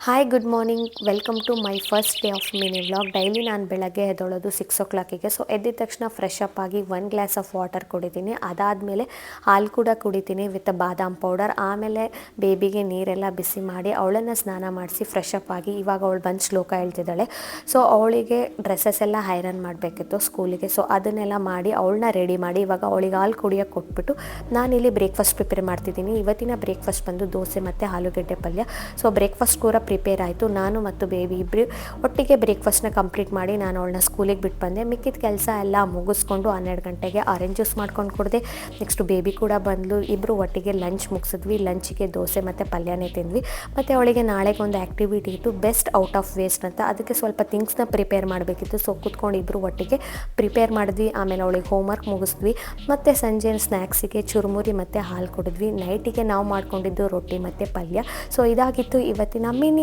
Hi good morning welcome to my first day of mini vlog. Daily ನಾನು ಬೆಳಗ್ಗೆ ಎದ್ದೊಳೋದು 6 o'clock. So ಎದ್ದಿದ ತಕ್ಷಣ fresh up ಆಗಿ 1 glass of water ಕುಡಿತೀನಿ. ಅದಾದಮೇಲೆ ಹಾಲು ಕೂಡ ಕುಡಿತೀನಿ ವಿತ್ ಬಾದಾಮ್ ಪೌಡರ್. ಆಮೇಲೆ ಬೇಬಿಗೆ ನೀರೆಲ್ಲ ಬಿಸಿ ಮಾಡಿ ಅವಳನ್ನು ಸ್ನಾನ ಮಾಡಿಸಿ ಫ್ರೆಶ್ ಅಪ್ ಆಗಿ ಇವಾಗ ಅವಳು ಬಂದು ಶ್ಲೋಕ ಹೇಳ್ತಿದ್ದಾಳೆ. ಸೊ ಅವಳಿಗೆ ಡ್ರೆಸ್ಸಸ್ ಎಲ್ಲ ಐರನ್ ಮಾಡಬೇಕಿತ್ತು ಸ್ಕೂಲಿಗೆ. ಸೊ ಅದನ್ನೆಲ್ಲ ಮಾಡಿ ಅವಳನ್ನ ರೆಡಿ ಮಾಡಿ ಇವಾಗ ಅವಳಿಗೆ ಹಾಲು ಕುಡಿಯೋಕ್ಕೆ ಕೊಟ್ಬಿಟ್ಟು ನಾನಿಲ್ಲಿ ಬ್ರೇಕ್ಫಾಸ್ಟ್ ಪ್ರಿಪೇರ್ ಮಾಡ್ತಿದ್ದೀನಿ. ಇವತ್ತಿನ ಬ್ರೇಕ್ಫಾಸ್ಟ್ ಬಂದು ದೋಸೆ ಮತ್ತು ಆಲೂಗಡ್ಡೆ ಪಲ್ಯ. ಸೊ ಬ್ರೇಕ್ಫಾಸ್ಟ್ ಕೂಡ ಪ್ರಿಪೇರ್ ಆಯಿತು. ನಾನು ಮತ್ತು ಬೇಬಿ ಇಬ್ಬರು ಒಟ್ಟಿಗೆ ಬ್ರೇಕ್ಫಾಸ್ಟ್ನ ಕಂಪ್ಲೀಟ್ ಮಾಡಿ ನಾನು ಅವಳನ್ನ ಸ್ಕೂಲಿಗೆ ಬಿಟ್ಟು ಬಂದೆ. ಮಿಕ್ಕಿದ ಕೆಲಸ ಎಲ್ಲ ಮುಗಿಸ್ಕೊಂಡು 12 ಗಂಟೆಗೆ ಆರೆಂಜ್ ಜ್ಯೂಸ್ ಮಾಡ್ಕೊಂಡು ಕೊಡಿದೆ. ನೆಕ್ಸ್ಟು ಬೇಬಿ ಕೂಡ ಬಂದಳು. ಇಬ್ಬರು ಒಟ್ಟಿಗೆ ಲಂಚ್ ಮುಗಿಸಿದ್ವಿ. ಲಂಚಿಗೆ ದೋಸೆ ಮತ್ತು ಪಲ್ಯನೇ ತಿಂದ್ವಿ. ಮತ್ತು ಅವಳಿಗೆ ನಾಳೆಗೆ ಒಂದು ಆ್ಯಕ್ಟಿವಿಟಿ ಇತ್ತು, ಬೆಸ್ಟ್ ಔಟ್ ಆಫ್ ವೇಸ್ಟ್ ಅಂತ. ಅದಕ್ಕೆ ಸ್ವಲ್ಪ ಥಿಂಗ್ಸ್ನ ಪ್ರಿಪೇರ್ ಮಾಡಬೇಕಿತ್ತು. ಸೊ ಕೂತ್ಕೊಂಡು ಇಬ್ಬರು ಒಟ್ಟಿಗೆ ಪ್ರಿಪೇರ್ ಮಾಡಿದ್ವಿ. ಆಮೇಲೆ ಅವಳಿಗೆ ಹೋಮ್ವರ್ಕ್ ಮುಗಿಸ್ದ್ವಿ. ಮತ್ತು ಸಂಜೆ ಸ್ನ್ಯಾಕ್ಸಿಗೆ ಚುರುಮುರಿ ಮತ್ತು ಹಾಲು ಕುಡಿದ್ವಿ. ನೈಟಿಗೆ ನಾವು ಮಾಡ್ಕೊಂಡಿದ್ದು ರೊಟ್ಟಿ ಮತ್ತು ಪಲ್ಯ. ಸೊ ಇದಾಗಿತ್ತು ಇವತ್ತಿನ ಮಿನಿ